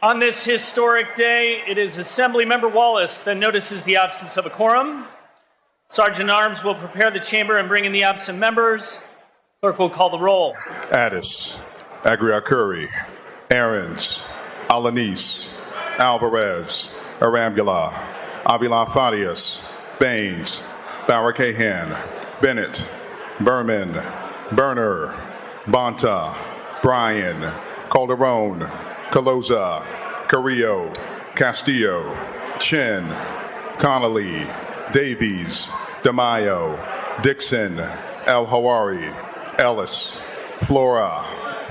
On this historic day, it is Assemblymember Wallace that notices the absence of a quorum. Sergeant-at-Arms will prepare the chamber and bring in the absent members. Clerk will call the roll. Addis, Agriacuri, Aarons, Alanis, Alvarez, Arambula, Avila Farias, Baines, Bauer-Cahan, Bennett, Berman, Berner, Bonta, Bryan, Calderon, Caloza, Carrillo, Castillo, Chin, Connolly, Davies, DeMaio, Dixon, El Hawari, Ellis, Flora,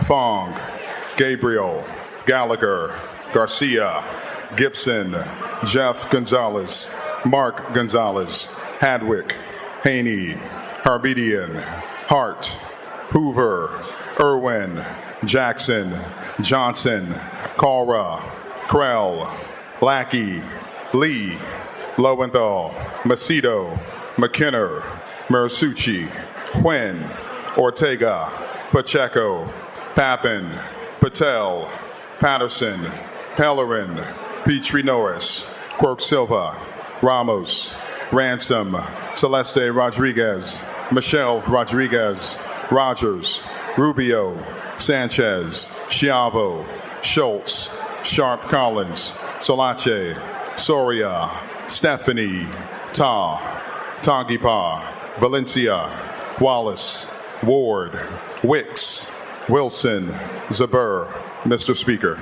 Fong, Gabriel, Gallagher, Garcia, Gibson, Jeff Gonzalez, Mark Gonzalez, Hadwick, Haney, Harbedian, Hart, Hoover, Irwin, Jackson, Johnson, Cora, Krell, Lackey, Lee, Lowenthal, Macedo, McKinner, Mersucci, Quinn, Ortega, Pacheco, Papin, Patel, Patterson, Pellerin, Petrie Norris, Quirk Silva, Ramos, Ransom, Celeste Rodriguez, Michelle Rodriguez, Rogers, Rubio, Sanchez, Schiavo, Schultz, Sharp Collins, Solace, Soria, Stephanie, Tagipa, Valencia, Wallace, Ward, Wicks, Wilson, Zabur. Mr. Speaker.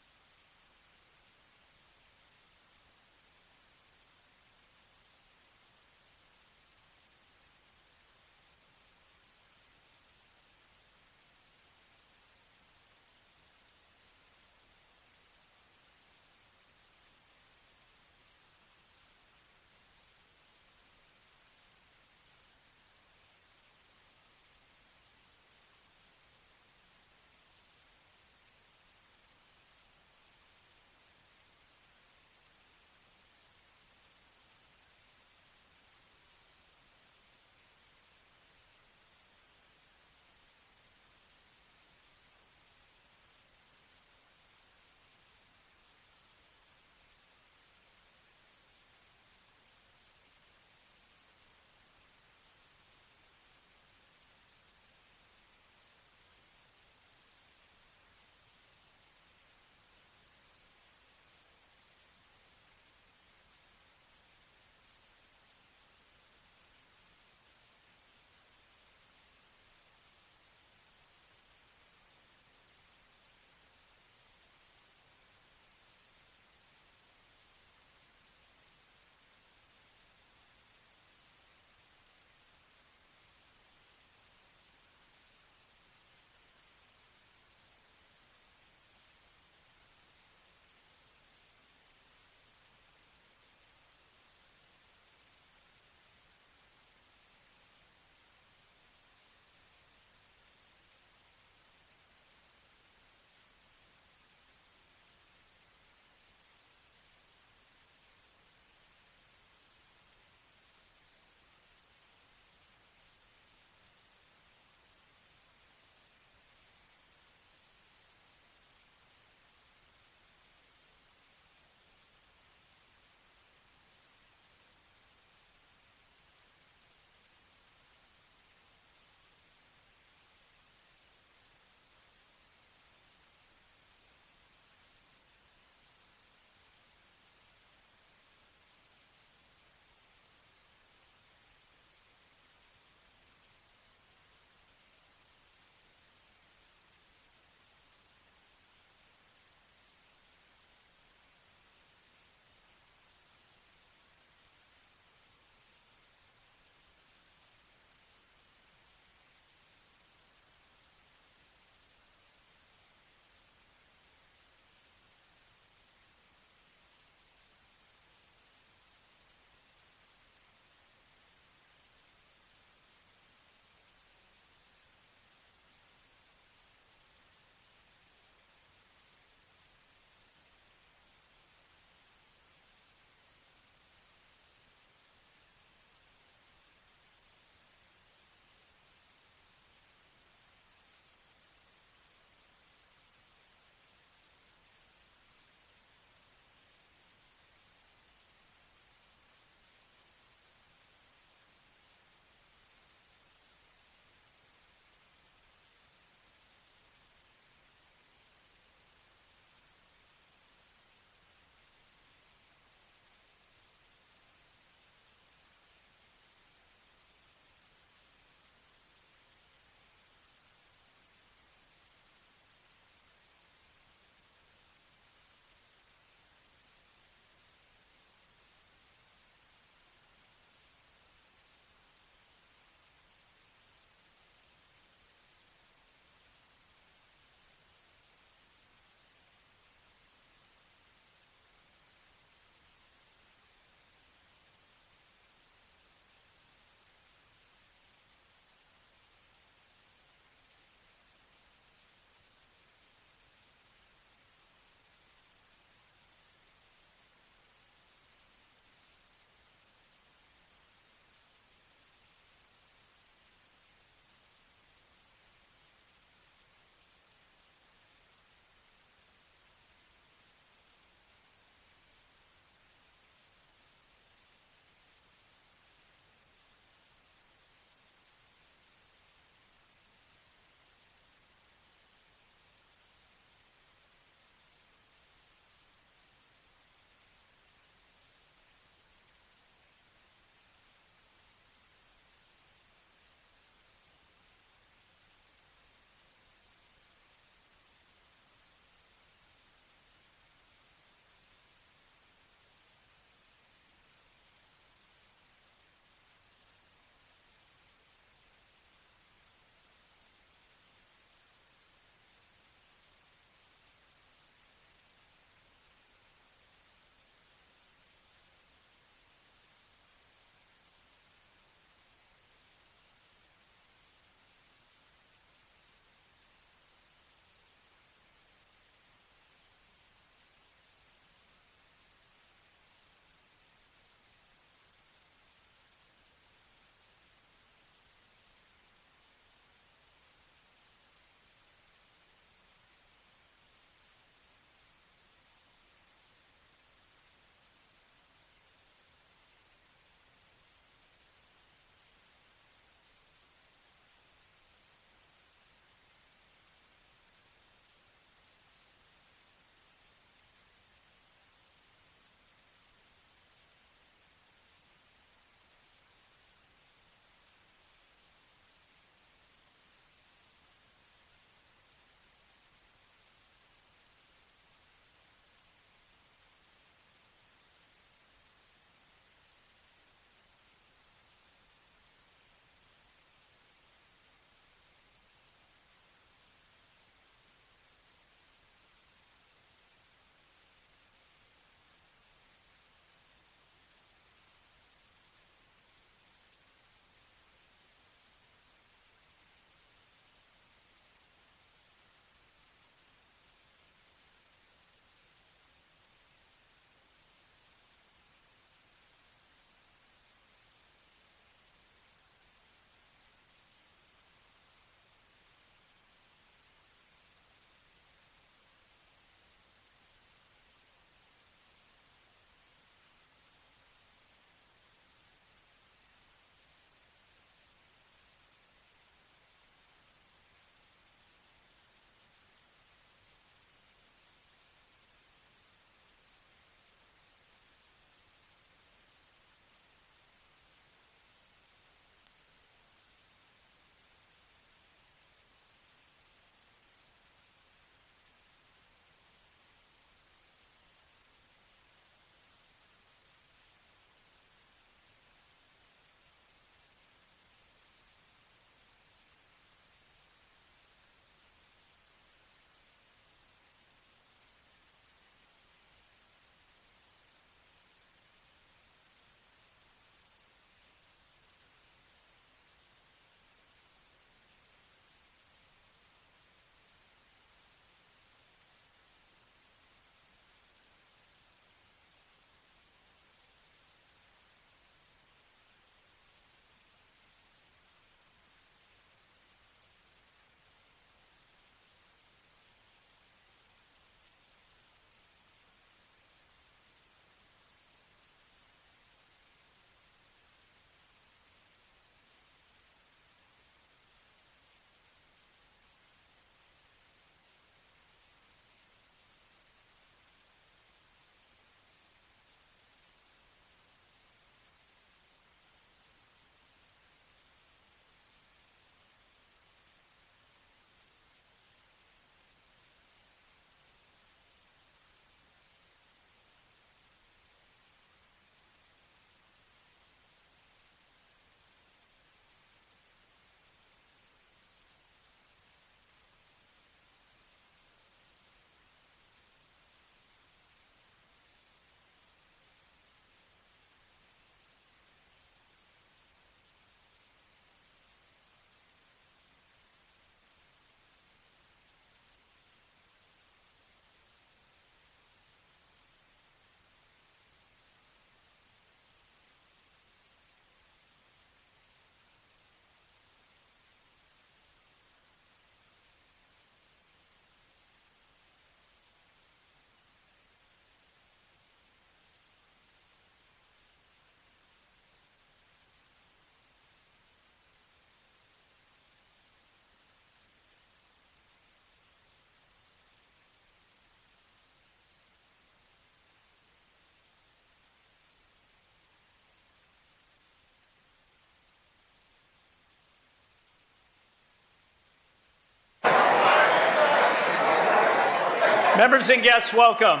Members and guests, welcome.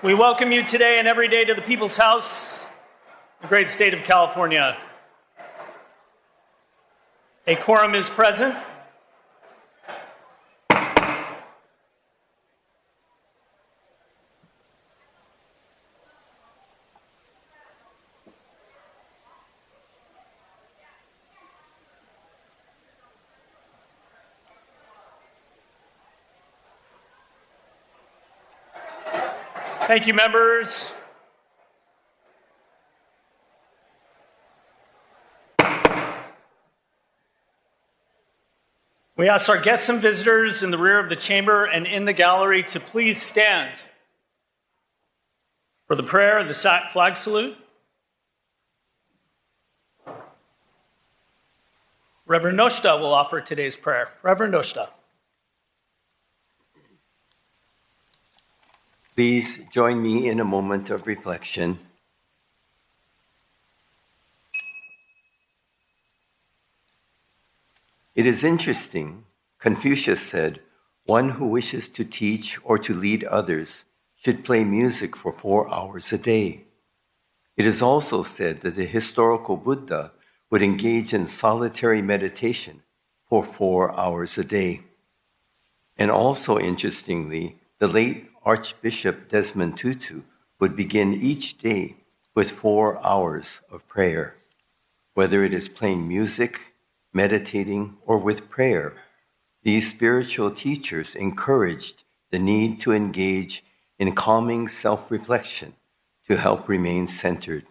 We welcome you today and every day to the People's House, the great state of California. A quorum is present. Thank you, members. We ask our guests and visitors in the rear of the chamber and in the gallery to please stand for the prayer and the flag salute. Reverend Noshta will offer today's prayer. Reverend Noshta. Please join me in a moment of reflection. It is interesting, Confucius said, one who wishes to teach or to lead others should play music for 4 hours a day. It is also said that the historical Buddha would engage in solitary meditation for 4 hours a day. And also interestingly, the late Archbishop Desmond Tutu would begin each day with 4 hours of prayer. Whether it is playing music, meditating, or with prayer, these spiritual teachers encouraged the need to engage in calming self-reflection to help remain centered.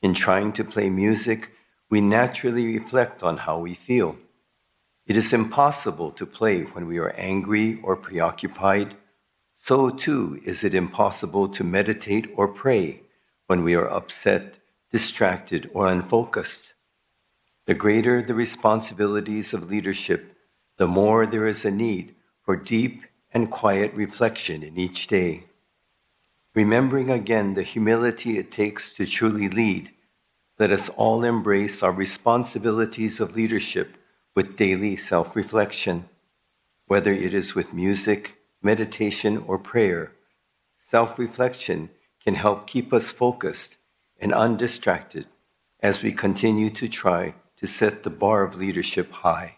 In trying to play music, we naturally reflect on how we feel. It is impossible to play when we are angry or preoccupied. So too is it impossible to meditate or pray when we are upset, distracted, or unfocused. The greater the responsibilities of leadership, the more there is a need for deep and quiet reflection in each day. Remembering again the humility it takes to truly lead, let us all embrace our responsibilities of leadership with daily self-reflection. Whether it is with music, meditation, or prayer, self-reflection can help keep us focused and undistracted as we continue to try to set the bar of leadership high.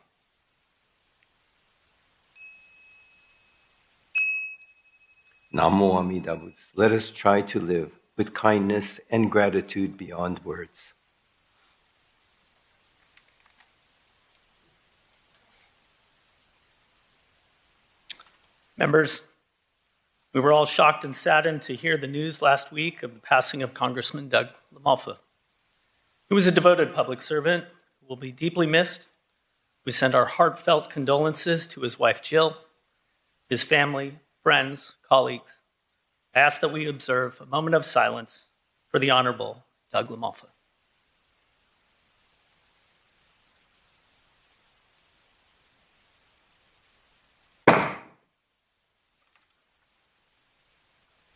Namo Amida Butsu. Let us try to live with kindness and gratitude beyond words. Members, we were all shocked and saddened to hear the news last week of the passing of Congressman Doug LaMalfa. He was a devoted public servant who will be deeply missed. We send our heartfelt condolences to his wife, Jill, his family, friends, colleagues. I ask that we observe a moment of silence for the Honorable Doug LaMalfa.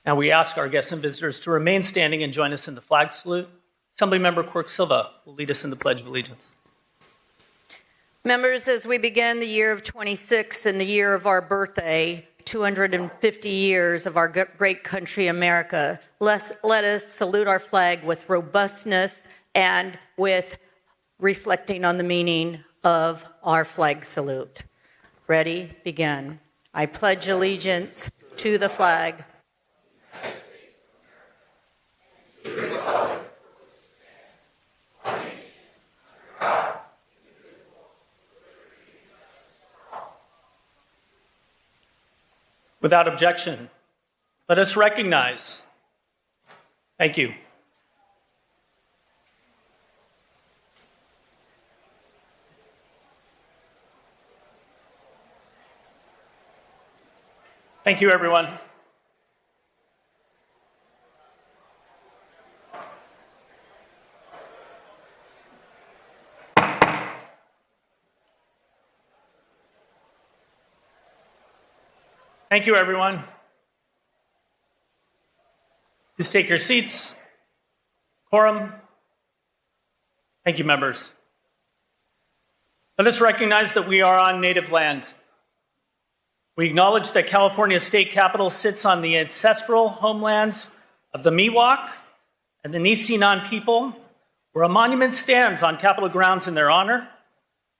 Now we ask our guests and visitors to remain standing and join us in the flag salute. Assemblymember Quirk Silva will lead us in the Pledge of Allegiance. Members, as we begin the year of 26 and the year of our birthday, 250 years of our great country, America, let us salute our flag with robustness and with reflecting on the meaning of our flag salute. Ready, begin. I pledge allegiance to the flag Without objection, let us recognize. Thank you. Thank you, everyone. Thank you, everyone. Please take your seats. Quorum. Thank you, members. Let us recognize that we are on native land. We acknowledge that California's state capital sits on the ancestral homelands of the Miwok and the Nisenan people, where a monument stands on Capitol grounds in their honor.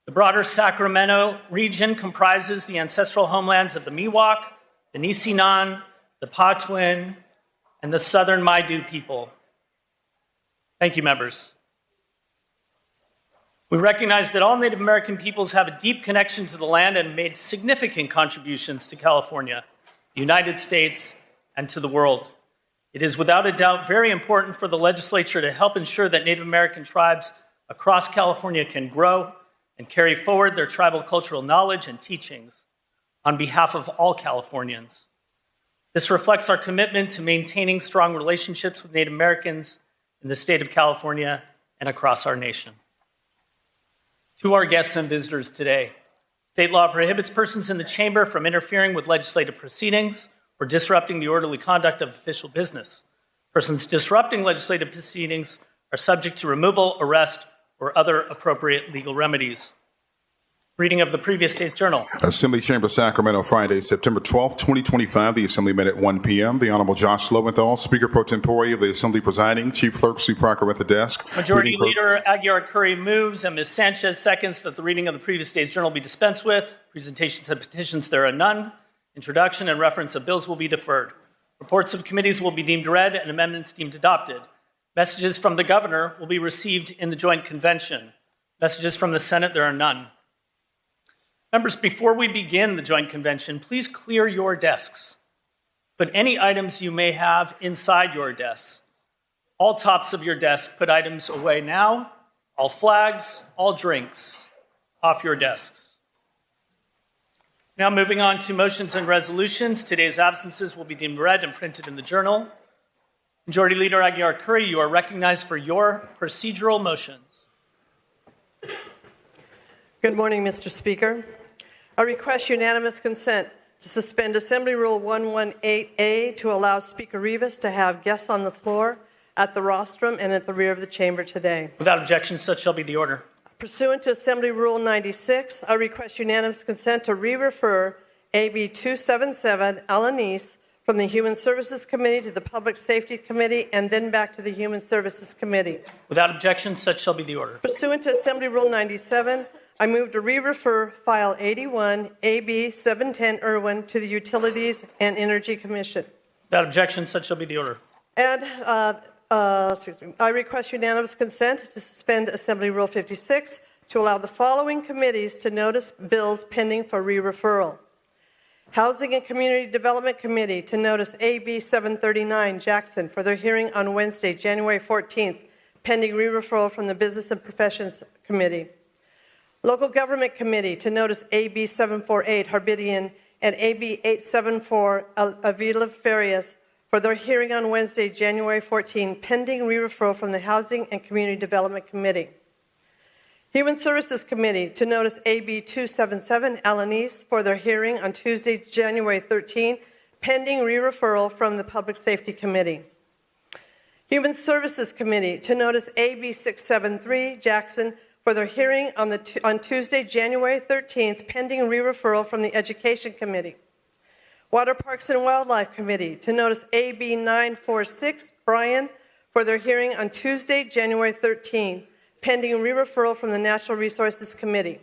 The broader Sacramento region comprises the ancestral homelands of the Miwok, the Nisenan, the Patwin, and the Southern Maidu people. Thank you, members. We recognize that all Native American peoples have a deep connection to the land and made significant contributions to California, the United States, and to the world. It is without a doubt very important for the legislature to help ensure that Native American tribes across California can grow and carry forward their tribal cultural knowledge and teachings on behalf of all Californians. This reflects our commitment to maintaining strong relationships with Native Americans in the state of California and across our nation. To our guests and visitors today, state law prohibits persons in the chamber from interfering with legislative proceedings or disrupting the orderly conduct of official business. Persons disrupting legislative proceedings are subject to removal, arrest, or other appropriate legal remedies. Reading of the previous day's journal. Assembly Chamber, Sacramento, Friday, September 12, 2025. The Assembly met at 1 p.m. The Honorable Josh Lowenthal, Speaker Pro Tempore of the Assembly presiding. Chief Clerk Sue Parker at the desk. Majority Leader Aguilar Curry moves and Ms. Sanchez seconds that the reading of the previous day's journal be dispensed with. Presentations and petitions there are none. Introduction and reference of bills will be deferred. Reports of committees will be deemed read and amendments deemed adopted. Messages from the governor will be received in the joint convention. Messages from the Senate, there are none. Members, before we begin the joint convention, please clear your desks. Put any items you may have inside your desks. All tops of your desk, put items away now. All flags, all drinks, off your desks. Now moving on to motions and resolutions. Today's absences will be deemed read and printed in the journal. Majority Leader Aguilar Curry, you are recognized for your procedural motions. Good morning, Mr. Speaker. I request unanimous consent to suspend Assembly Rule 118A to allow Speaker Rivas to have guests on the floor at the rostrum and at the rear of the chamber today. Without objection, such shall be the order. Pursuant to Assembly Rule 96, I request unanimous consent to re-refer AB 277 Alanis from the Human Services Committee to the Public Safety Committee and then back to the Human Services Committee. Without objection, such shall be the order. Pursuant to Assembly Rule 97, I move to re-refer File 81, AB 710 Irwin to the Utilities and Energy Commission. Without objection, such shall be the order. And, I request unanimous consent to suspend Assembly Rule 56 to allow the following committees to notice bills pending for re-referral. Housing and Community Development Committee to notice AB 739 Jackson for their hearing on Wednesday, January 14th, pending re-referral from the Business and Professions Committee. Local Government Committee to notice AB 748 Harbidian and AB 874 Avila Farias for their hearing on Wednesday, January 14, pending re-referral from the Housing and Community Development Committee. Human Services Committee to notice AB 277 Alanis for their hearing on Tuesday, January 13, pending re-referral from the Public Safety Committee. Human Services Committee to notice AB 673 Jackson for their hearing on Tuesday, January 13th, pending re-referral from the Education Committee. Water Parks and Wildlife Committee to notice AB 946 Bryan for their hearing on Tuesday, January 13th, pending re-referral from the Natural Resources Committee.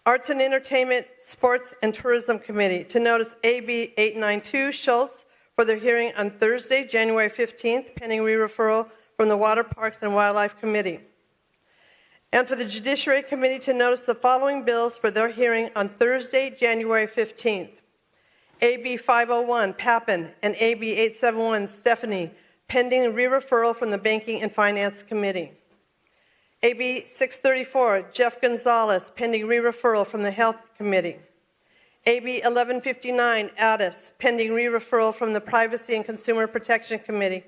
Arts and Entertainment, Sports and Tourism Committee to notice AB 892 Schultz for their hearing on Thursday, January 15th, pending re-referral from the Water Parks and Wildlife Committee. And for the Judiciary Committee to notice the following bills for their hearing on Thursday, January 15th. AB 501 Pappen and AB 871 Stephanie, pending re-referral from the Banking and Finance Committee. AB 634 Jeff Gonzalez, pending re-referral from the Health Committee. AB 1159 Addis, pending re-referral from the Privacy and Consumer Protection Committee.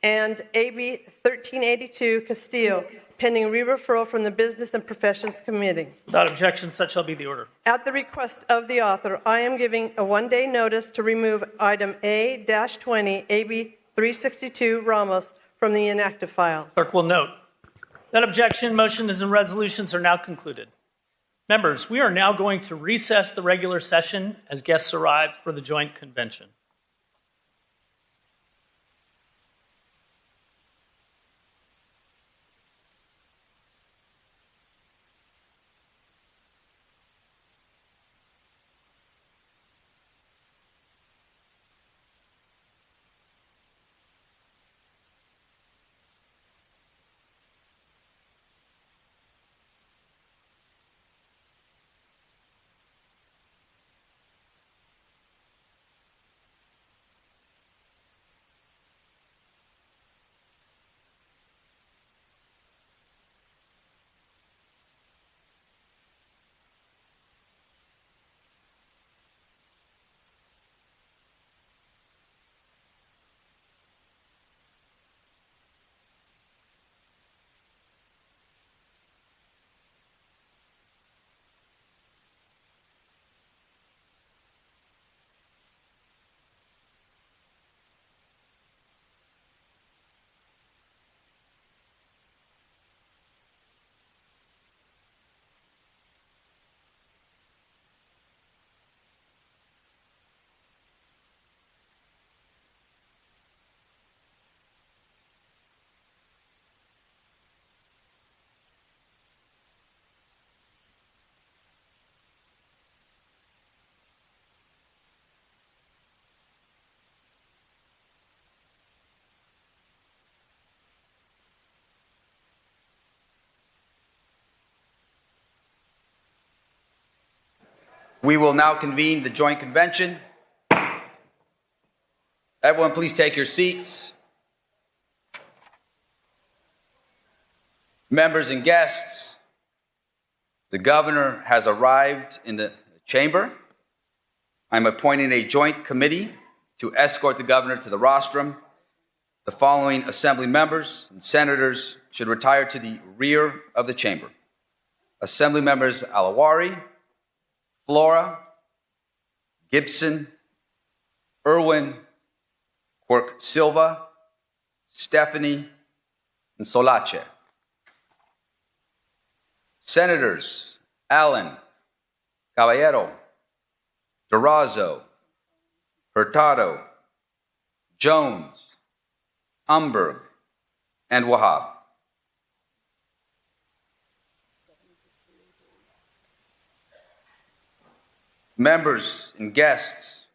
And AB 1382 Castillo, pending re-referral from the Business and Professions Committee. Without objection, such shall be the order. At the request of the author, I am giving a one-day notice to remove item A-20 AB 362 Ramos from the inactive file. Clerk will note. That objection, motions and resolutions are now concluded. Members, we are now going to recess the regular session as guests arrive for the joint convention. We will now convene the joint convention. Everyone, please take your seats. Members and guests, the governor has arrived in the chamber. I'm appointing a joint committee to escort the governor to the rostrum. The following assembly members and senators should retire to the rear of the chamber. Assembly members Alawari, Flora, Gibson, Irwin, Quirk Silva, Stephanie, and Solace. Senators Allen, Caballero, Durazo, Hurtado, Jones, Umberg, and Wahab. Members and guests,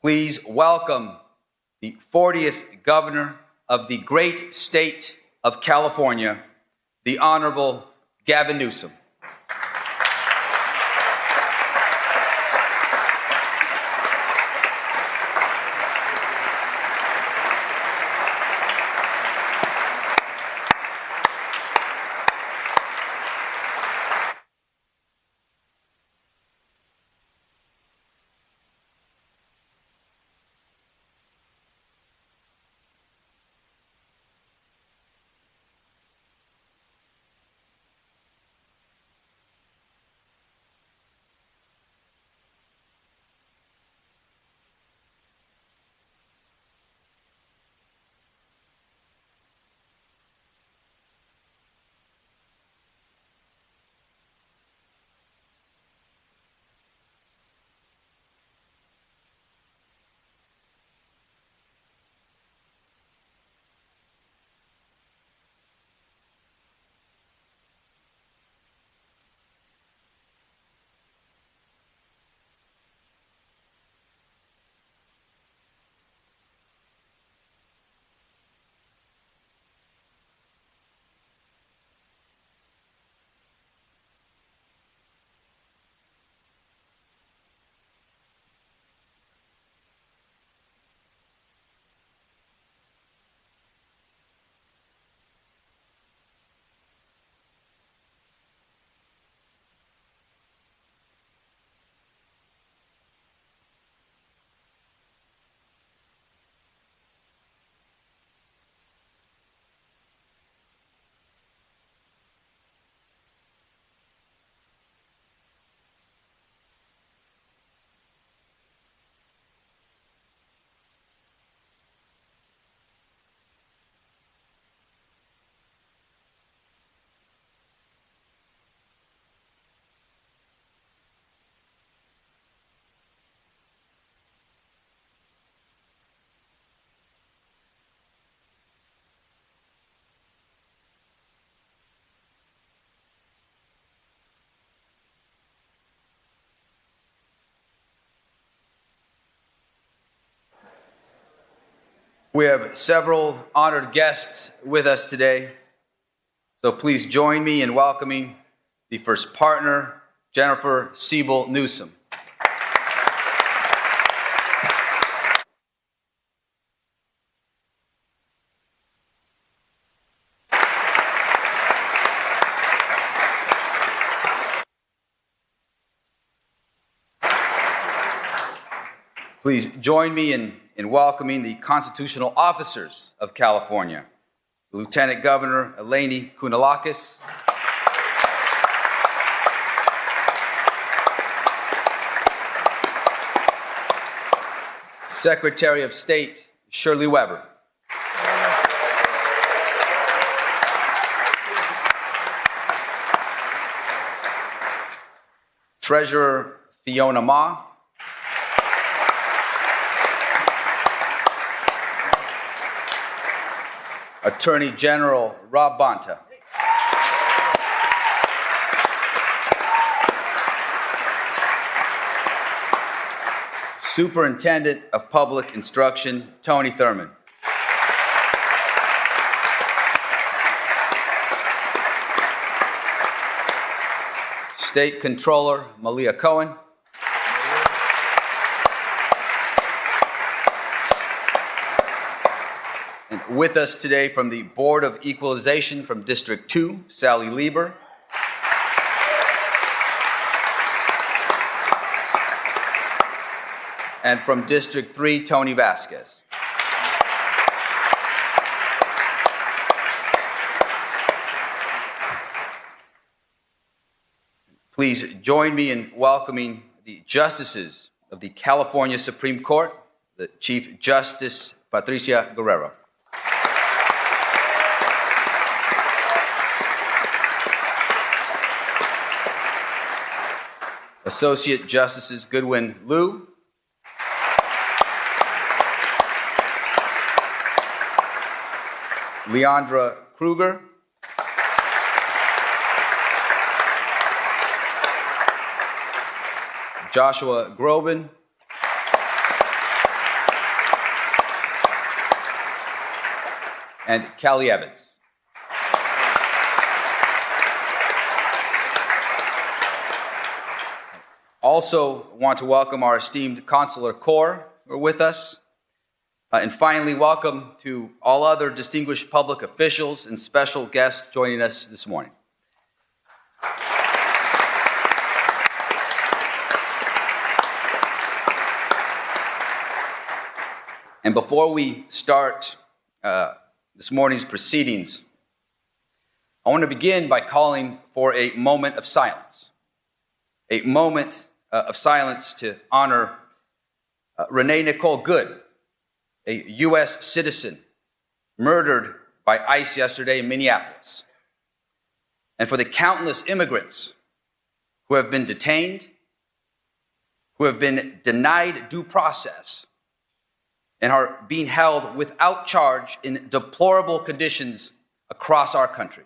please welcome the 40th governor of the great state of California, the Honorable Gavin Newsom. We have several honored guests with us today, so please join me in welcoming the first partner, Jennifer Siebel Newsom. Please join me in welcoming the constitutional officers of California, Lieutenant Governor Eleni Kounalakis, Secretary of State Shirley Weber, Treasurer Fiona Ma, Attorney General Rob Bonta, Superintendent of Public Instruction Tony Thurman, State Controller Malia Cohen, and with us today from the Board of Equalization from District 2, Sally Lieber, and from District 3, Tony Vasquez. Please join me in welcoming the justices of the California Supreme Court, the Chief Justice Patricia Guerrero, Associate Justices Goodwin Liu, Leandra Kruger, Joshua Groban, and Callie Evans. Also want to welcome our esteemed consular corps who are with us. And finally, welcome to all other distinguished public officials and special guests joining us this morning. And before we start this morning's proceedings, I want to begin by calling for a moment of silence. A moment of silence to honor Renee Nicole Good, a U.S. citizen murdered by ICE yesterday in Minneapolis, and for the countless immigrants who have been detained, who have been denied due process, and are being held without charge in deplorable conditions across our country.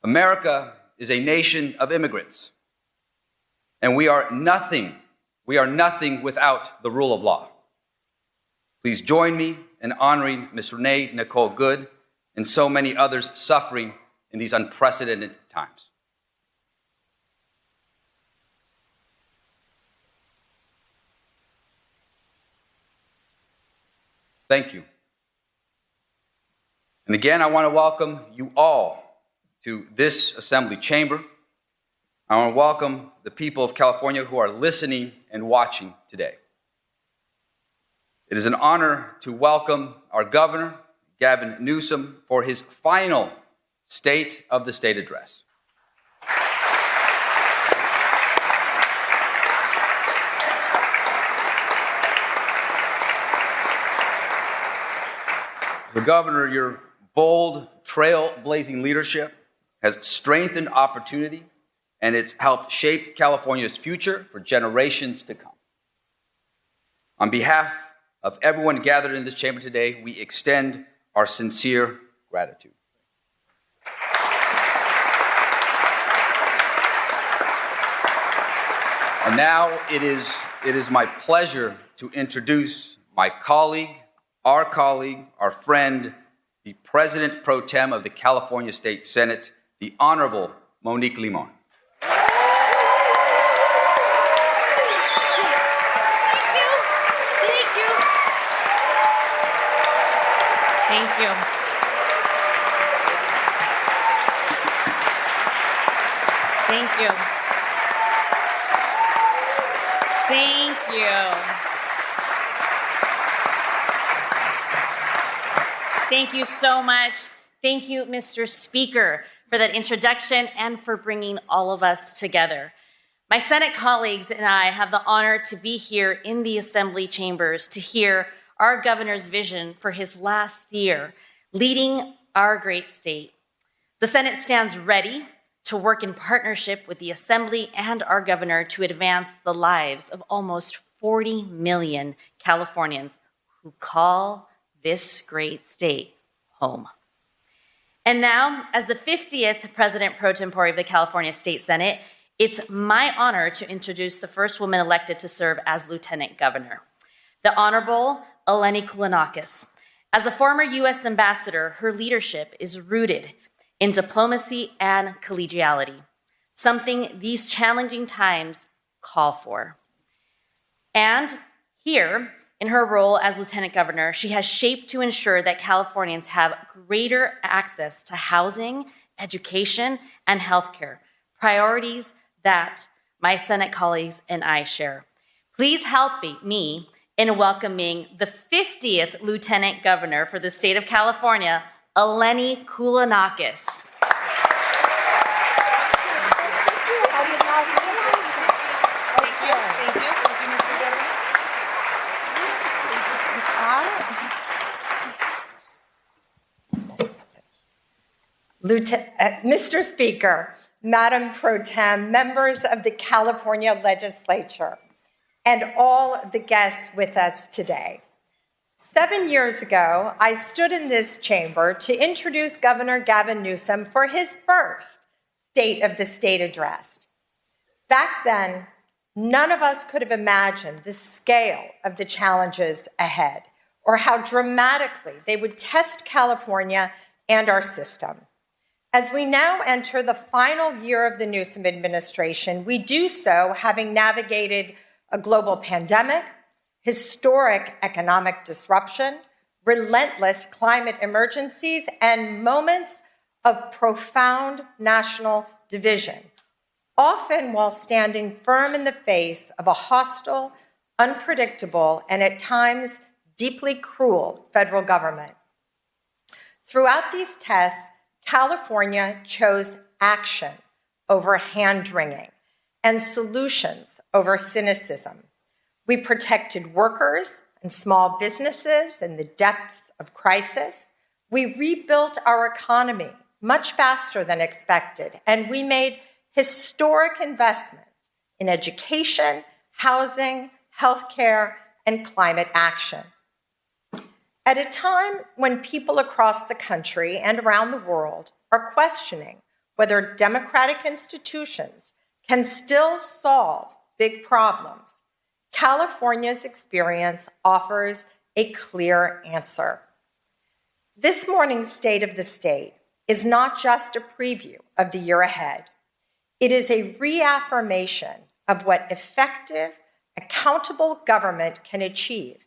America is a nation of immigrants, and we are nothing without the rule of law. Please join me in honoring Ms. Renee Nicole Good and so many others suffering in these unprecedented times. Thank you. And again, I want to welcome you all to this assembly chamber. I want to welcome the people of California who are listening and watching today. It is an honor to welcome our governor, Gavin Newsom, for his final State of the State address. So, Governor, your bold, trailblazing leadership has strengthened opportunity, and it's helped shape California's future for generations to come. On behalf of everyone gathered in this chamber today, we extend our sincere gratitude. And now it is my pleasure to introduce my colleague, our colleague, our friend, the President Pro Tem of the California State Senate, the Honorable Monique Limon. Thank you. Thank you. Thank you. Thank you so much. Thank you, Mr. Speaker, for that introduction and for bringing all of us together. My Senate colleagues and I have the honor to be here in the Assembly chambers to hear our governor's vision for his last year leading our great state. The Senate stands ready to work in partnership with the Assembly and our governor to advance the lives of almost 40 million Californians who call this great state home. And now, as the 50th President Pro Tempore of the California State Senate, it's my honor to introduce the first woman elected to serve as Lieutenant Governor, the Honorable Eleni Koulounakis. As a former U.S. ambassador, her leadership is rooted in diplomacy and collegiality, something these challenging times call for. And here, in her role as Lieutenant Governor, she has shaped to ensure that Californians have greater access to housing, education, and healthcare, priorities that my Senate colleagues and I share. Please help me in welcoming the 50th Lieutenant Governor for the state of California, Eleni Koulounakis. Mr. Speaker, Madam Pro Tem, members of the California Legislature, and all the guests with us today. 7 years ago, I stood in this chamber to introduce Governor Gavin Newsom for his first State of the State address. Back then, none of us could have imagined the scale of the challenges ahead or how dramatically they would test California and our system. As we now enter the final year of the Newsom administration, we do so having navigated a global pandemic, historic economic disruption, relentless climate emergencies, and moments of profound national division, often while standing firm in the face of a hostile, unpredictable, and at times deeply cruel federal government. Throughout these tests, California chose action over hand-wringing and solutions over cynicism. We protected workers and small businesses in the depths of crisis. We rebuilt our economy much faster than expected, and we made historic investments in education, housing, healthcare, and climate action. At a time when people across the country and around the world are questioning whether democratic institutions can still solve big problems, California's experience offers a clear answer. This morning's State of the State is not just a preview of the year ahead. It is a reaffirmation of what effective, accountable government can achieve,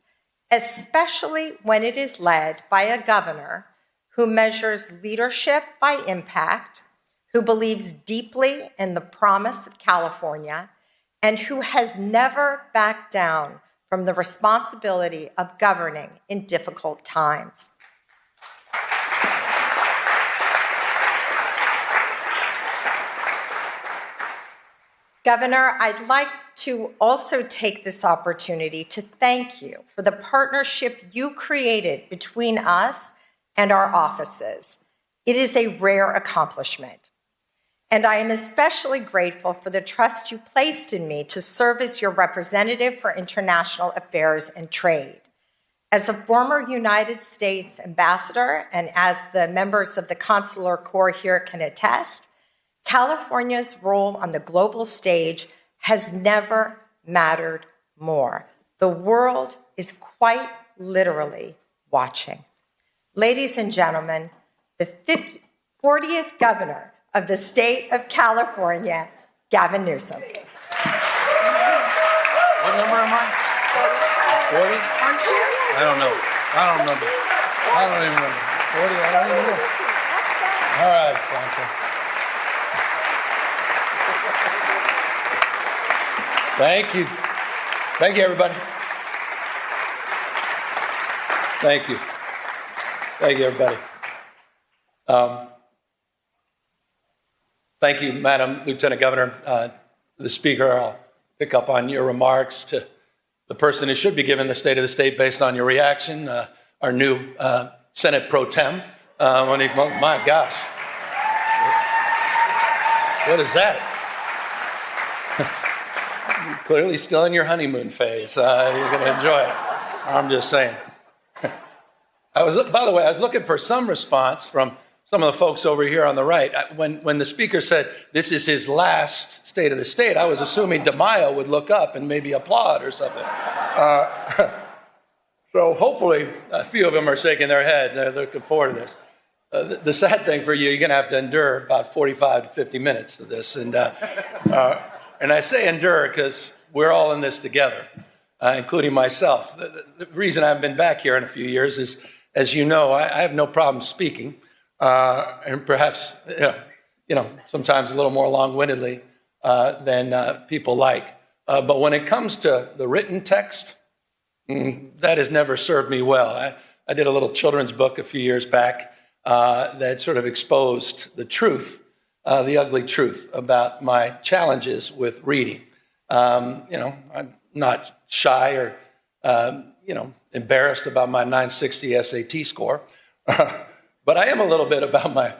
especially when it is led by a governor who measures leadership by impact, who believes deeply in the promise of California, and who has never backed down from the responsibility of governing in difficult times. Governor, I'd like to also take this opportunity to thank you for the partnership you created between us and our offices. It is a rare accomplishment. And I am especially grateful for the trust you placed in me to serve as your representative for international affairs and trade. As a former United States ambassador and as the members of the Consular Corps here can attest, California's role on the global stage has never mattered more. The world is quite literally watching. Ladies and gentlemen, the 40th governor of the state of California, Gavin Newsom. What number am I? 40? I don't know. I don't remember. I don't even remember. 40? I don't even know. All right, Blanca. Thank you. Thank you, everybody. Thank you. Thank you, everybody. Thank you, Madam Lieutenant Governor. The Speaker, I'll pick up on your remarks to the person who should be given the State of the State based on your reaction, our new Senate Pro Tem. My gosh. What is that? You're clearly still in your honeymoon phase. You're going to enjoy it. I'm just saying. By the way, I was looking for some response from some of the folks over here on the right. When the Speaker said this is his last State of the State, I was assuming DeMaio would look up and maybe applaud or something. So hopefully a few of them are shaking their head. They're looking forward to this. The sad thing for you, you're going to have to endure about 45 to 50 minutes of this. And I say endure because we're all in this together, including myself. The reason I've been back here in a few years is, as you know, I have no problem speaking. And perhaps, sometimes a little more long-windedly than people like. But when it comes to the written text, that has never served me well. I did a little children's book a few years back that sort of exposed the truth, the ugly truth about my challenges with reading. I'm not shy or, embarrassed about my 960 SAT score. But I am a little bit about my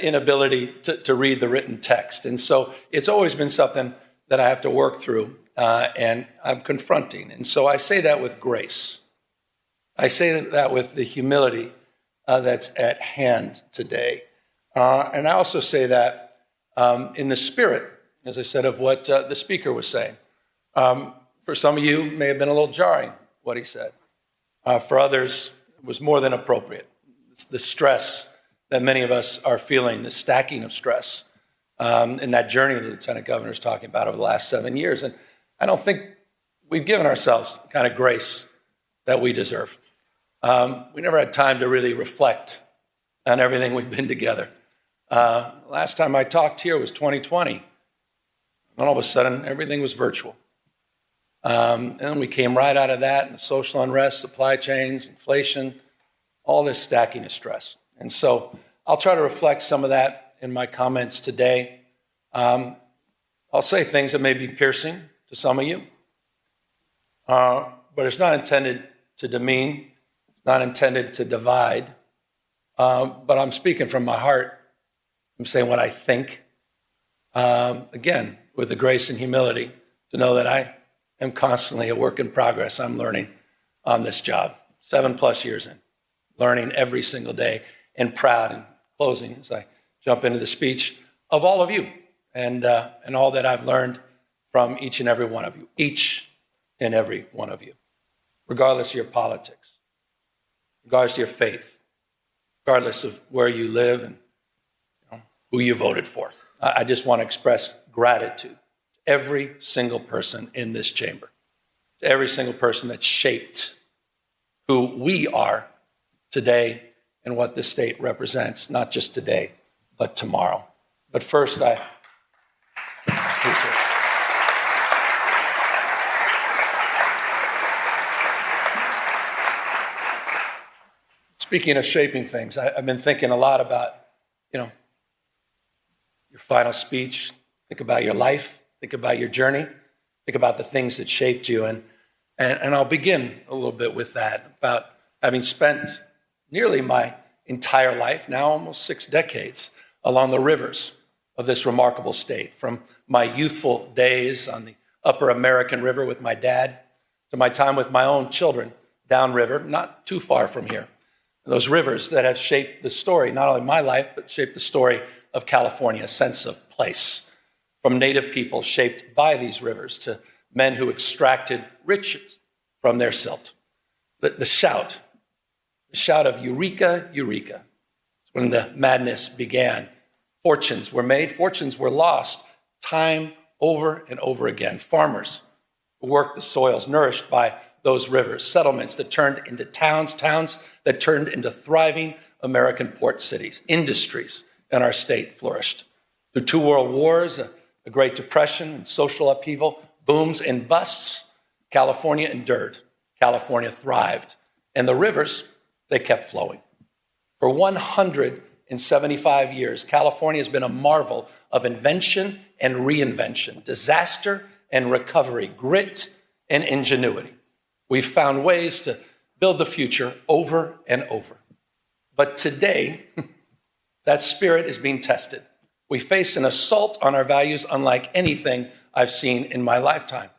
inability to read the written text. And so it's always been something that I have to work through and I'm confronting. And so I say that with grace. I say that with the humility that's at hand today. And I also say that in the spirit, as I said, of what the Speaker was saying. For some of you, it may have been a little jarring what he said. For others, it was more than appropriate. The stress that many of us are feeling, the stacking of stress in that journey the Lieutenant Governor is talking about over the last 7 years. And I don't think we've given ourselves the kind of grace that we deserve. We never had time to really reflect on everything we've been together. Last time I talked here was 2020. And all of a sudden, everything was virtual. And we came right out of that, and the social unrest, supply chains, inflation, all this stacking of stress. And so I'll try to reflect some of that in my comments today. I'll say things that may be piercing to some of you, but it's not intended to demean. It's not intended to divide. But I'm speaking from my heart. I'm saying what I think. Again, with the grace and humility to know that I am constantly a work in progress. I'm learning on this job, 7+ years in. Learning every single day, and proud in closing as I jump into the speech of all of you and all that I've learned from each and every one of you, each and every one of you, regardless of your politics, regardless of your faith, regardless of where you live and who you voted for. I just want to express gratitude to every single person in this chamber, to every single person that shaped who we are today and what this state represents, not just today, but tomorrow. But first, speaking of shaping things, I've been thinking a lot about, your final speech. Think about your life. Think about your journey. Think about the things that shaped you. And I'll begin a little bit with that, about having spent nearly my entire life, now almost 6 decades, along the rivers of this remarkable state, from my youthful days on the upper American River with my dad to my time with my own children downriver, not too far from here. Those rivers that have shaped the story, not only my life, but shaped the story of California, a sense of place, from native people shaped by these rivers to men who extracted riches from their silt. The shout the shout of Eureka, Eureka. It's when the madness began. Fortunes were made, fortunes were lost, time over and over again. Farmers who worked the soils nourished by those rivers, settlements that turned into towns, towns that turned into thriving American port cities, industries in our state flourished. Through 2 world wars, a Great Depression, and social upheaval, booms and busts, California endured. California thrived. And the rivers, they kept flowing. For 175 years, California has been a marvel of invention and reinvention, disaster and recovery, grit and ingenuity. We've found ways to build the future over and over. But today, that spirit is being tested. We face an assault on our values unlike anything I've seen in my lifetime.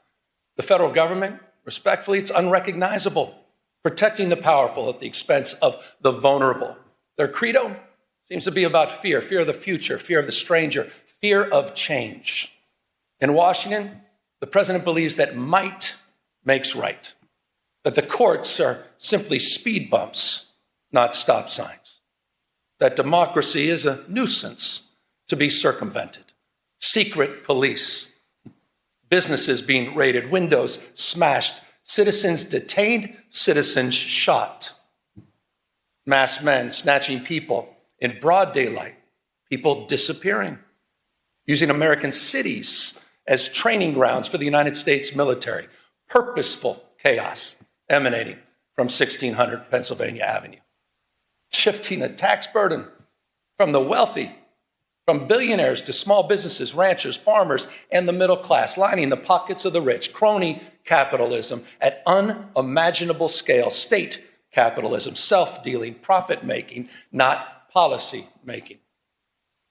The federal government, respectfully, it's unrecognizable, protecting the powerful at the expense of the vulnerable. Their credo seems to be about fear, fear of the future, fear of the stranger, fear of change. In Washington, the president believes that might makes right, that the courts are simply speed bumps, not stop signs, that democracy is a nuisance to be circumvented, secret police, businesses being raided, windows smashed, citizens detained, citizens shot, masked men snatching people in broad daylight, people disappearing, using American cities as training grounds for the United States military, purposeful chaos emanating from 1600 Pennsylvania Avenue, shifting a tax burden from the wealthy, from billionaires to small businesses, ranchers, farmers, and the middle class, lining the pockets of the rich, crony capitalism at unimaginable scale, state capitalism, self-dealing, profit-making, not policy-making,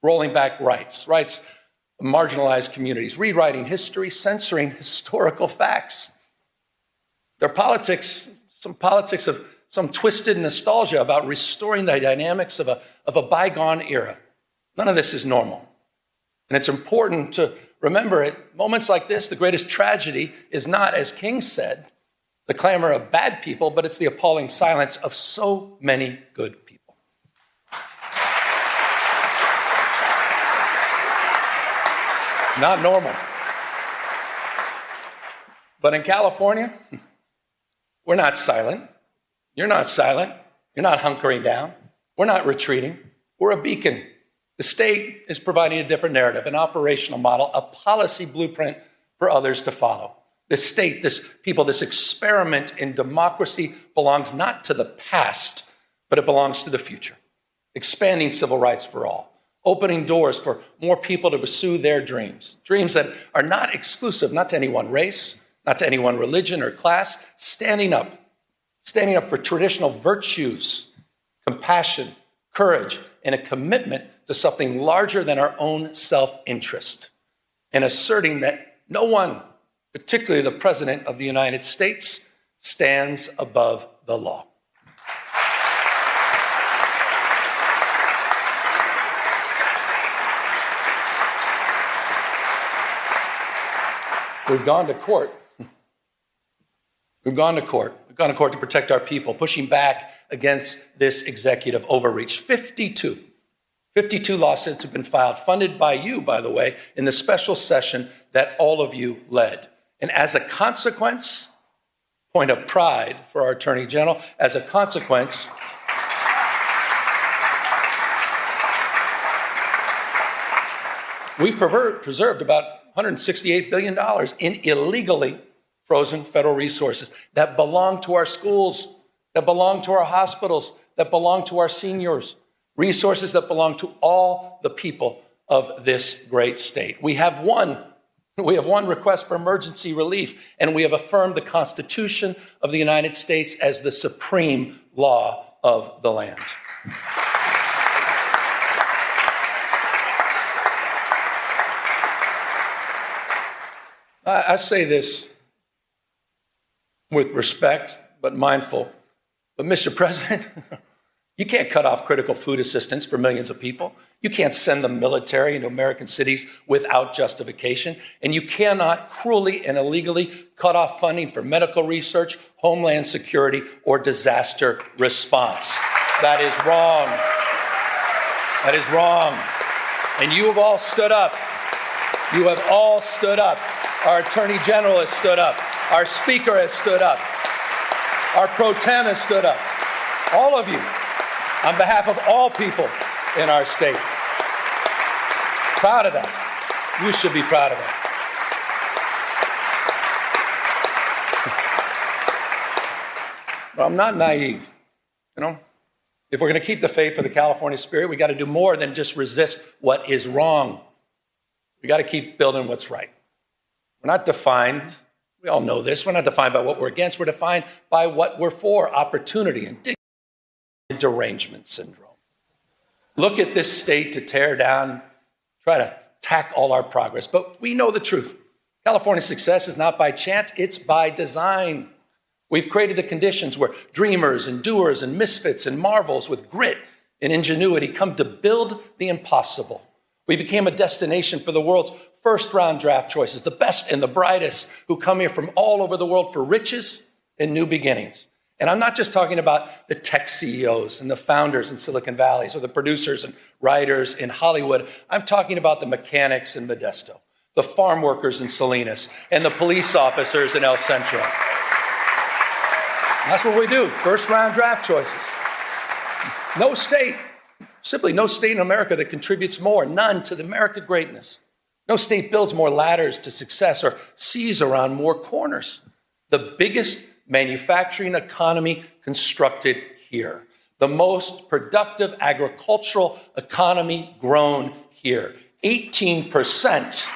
rolling back rights of marginalized communities, rewriting history, censoring historical facts. Their politics, some politics of some twisted nostalgia about restoring the dynamics of a bygone era. None of this is normal. And it's important to remember at moments like this, the greatest tragedy is not, as King said, the clamor of bad people, but it's the appalling silence of so many good people. Not normal. But in California, we're not silent. You're not silent. You're not hunkering down. We're not retreating. We're a beacon. The state is providing a different narrative, an operational model, a policy blueprint for others to follow. This state, this people, this experiment in democracy belongs not to the past, but it belongs to the future. Expanding civil rights for all, opening doors for more people to pursue their dreams, dreams that are not exclusive, not to any one race, not to any one religion or class, standing up for traditional virtues, compassion, courage, and a commitment to something larger than our own self-interest, and asserting that no one, particularly the President of the United States, stands above the law. We've gone to court. We've gone to court. We've gone to court to protect our people, pushing back against this executive overreach. 52 lawsuits have been filed, funded by you, by the way, in the special session that all of you led. And as a consequence, point of pride for our Attorney General, as a consequence, we preserved about $168 billion in illegally frozen federal resources that belong to our schools, that belong to our hospitals, that belong to our seniors, resources that belong to all the people of this great state. We have one request for emergency relief, and we have affirmed the Constitution of the United States as the supreme law of the land. I say this with respect, but mindful. But Mr. President, You can't cut off critical food assistance for millions of people. You can't send the military into American cities without justification. And you cannot cruelly and illegally cut off funding for medical research, homeland security, or disaster response. That is wrong. That is wrong. And you have all stood up. You have all stood up. Our Attorney General has stood up. Our Speaker has stood up. Our Pro Tem has stood up. All of you, on behalf of all people in our state. Proud of that. You should be proud of that. But I'm not naive. You know, if we're going to keep the faith for the California spirit, we got to do more than just resist what is wrong. We got to keep building what's right. We're not defined, we all know this, we're not defined by what we're against, we're defined by what we're for, opportunity and dignity and derangement syndrome. Look at this state to tear down, try to tack all our progress, but we know the truth. California's success is not by chance, it's by design. We've created the conditions where dreamers and doers and misfits and marvels with grit and ingenuity come to build the impossible. We became a destination for the world's first-round draft choices, the best and the brightest who come here from all over the world for riches and new beginnings. And I'm not just talking about the tech CEOs and the founders in Silicon Valley or the producers and writers in Hollywood. I'm talking about the mechanics in Modesto, the farm workers in Salinas, and the police officers in El Centro. That's what we do, first-round draft choices. No state, simply no state in America that contributes more, none, to the American greatness. No state builds more ladders to success or sees around more corners. The biggest manufacturing economy constructed here. The most productive agricultural economy grown here. 18%.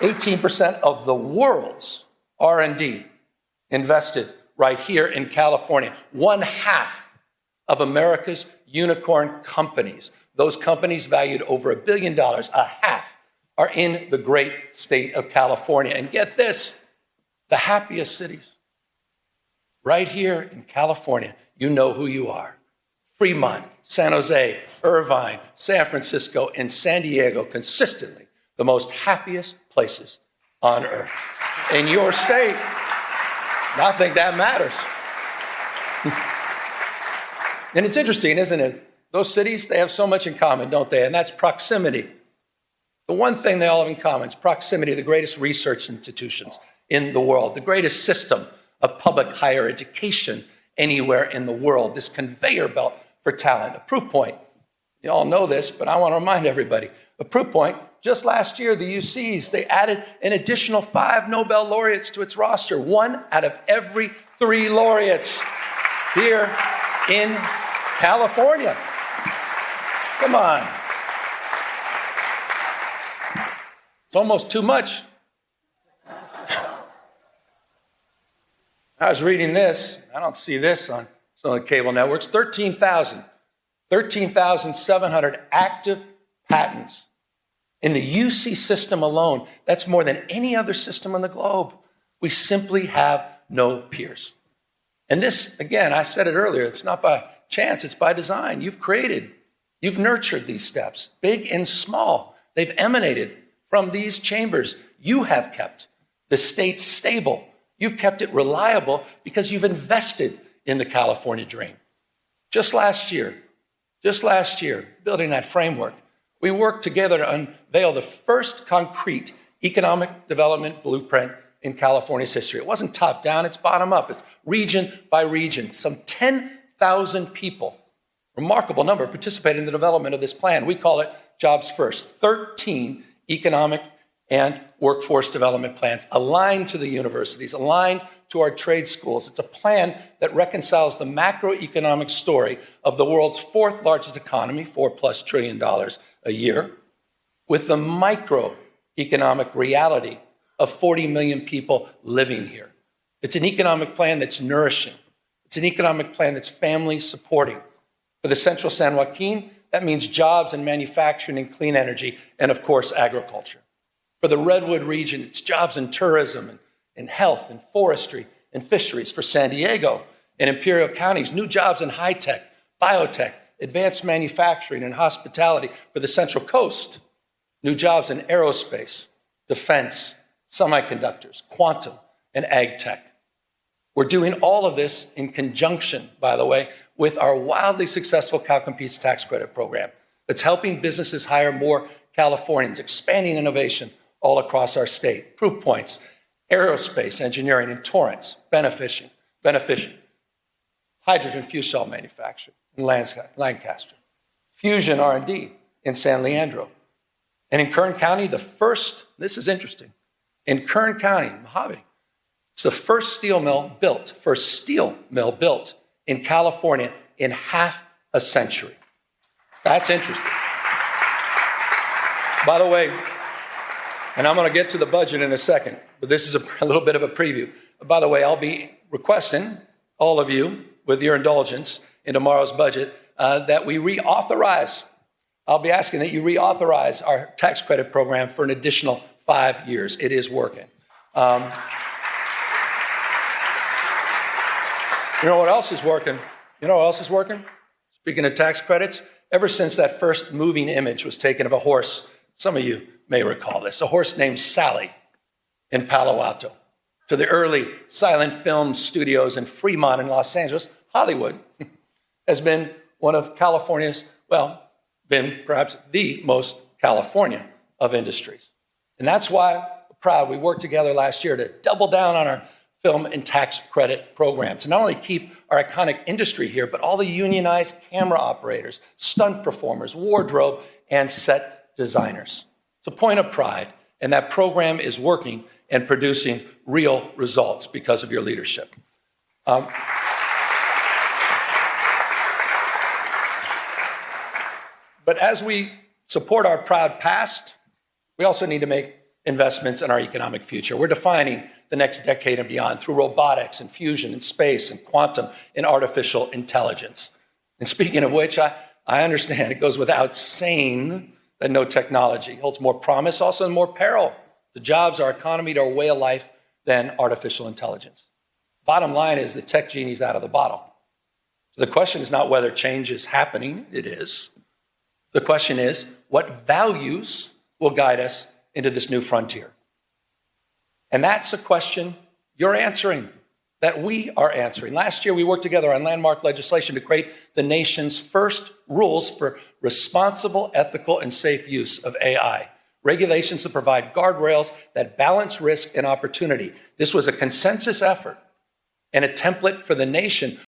18% of the world's R&D invested right here in California. 1/2 of America's unicorn companies, those companies valued over $1 billion, 1/2 are in the great state of California. And get this, the happiest cities. Right here in California, you know who you are. Fremont, San Jose, Irvine, San Francisco, and San Diego, consistently the most happiest places on earth. In your state, I think that matters. And it's interesting, isn't it? Those cities, they have so much in common, don't they? And that's proximity. The one thing they all have in common is proximity to the greatest research institutions in the world, the greatest system of public higher education anywhere in the world, this conveyor belt for talent. A proof point, you all know this, but I want to remind everybody. A proof point, just last year, the UCs, they added an additional 5 Nobel laureates to its roster. 1 out of every 3 laureates here in California. Come on. It's almost too much. I was reading this. I don't see this on some of the cable networks. 13,700 active patents in the UC system alone. That's more than any other system on the globe. We simply have no peers. And this, again, I said it earlier, it's not by chance, it's by design. You've nurtured these steps, big and small. They've emanated from these chambers. You have kept the state stable. You've kept it reliable because you've invested in the California dream. Just last year, building that framework, we worked together to unveil the first concrete economic development blueprint in California's history. It wasn't top down, it's bottom up. It's region by region. Some 10,000 people, remarkable number, participated in the development of this plan. We call it Jobs First. 13 economic and workforce development plans aligned to the universities, aligned to our trade schools. It's a plan that reconciles the macroeconomic story of the world's 4th largest economy, $4+ trillion a year, with the microeconomic reality of 40 million people living here. It's an economic plan that's nourishing. It's an economic plan that's family supporting. For the Central San Joaquin, that means jobs in manufacturing and clean energy, and of course, agriculture. For the Redwood region, it's jobs in tourism and health and forestry and fisheries for San Diego and Imperial counties, new jobs in high tech, biotech, advanced manufacturing, and hospitality for the Central Coast, new jobs in aerospace, defense, semiconductors, quantum, and ag tech. We're doing all of this in conjunction, by the way, with our wildly successful Cal Competes tax credit program that's helping businesses hire more Californians, expanding innovation all across our state. Proof points, aerospace engineering in Torrance, beneficent, hydrogen fuel cell manufacturing in Lancaster, fusion R&D in San Leandro. And in Kern County, this is interesting, in Kern County, Mojave, it's the first steel mill built in California in half a century. That's interesting. By the way, and I'm going to get to the budget in a second, but this is a little bit of a preview. By the way, I'll be requesting all of you, with your indulgence, in tomorrow's budget, that we reauthorize. I'll be asking that you reauthorize our tax credit program for an additional 5 years. It is working. You know what else is working? Speaking of tax credits, ever since that first moving image was taken of a horse, some of you may recall this, a horse named Sally in Palo Alto, to the early silent film studios in Fremont in Los Angeles, Hollywood has been one of California's, been perhaps the most California of industries. And that's why we're proud we worked together last year to double down on our film and tax credit programs, to not only keep our iconic industry here, but all the unionized camera operators, stunt performers, wardrobe, and set designers. It's a point of pride, and that program is working and producing real results because of your leadership. But as we support our proud past, we also need to make investments in our economic future. We're defining the next decade and beyond through robotics and fusion and space and quantum and artificial intelligence. And speaking of which, I understand it goes without saying that no technology holds more promise, also and more peril to jobs, our economy, to our way of life than artificial intelligence. Bottom line is the tech genie's out of the bottle. So the question is not whether change is happening, it is. The question is, what values will guide us into this new frontier? And that's a question you're answering, that we are answering. Last year, we worked together on landmark legislation to create the nation's first rules for responsible, ethical, and safe use of AI. Regulations that provide guardrails that balance risk and opportunity. This was a consensus effort and a template for the nation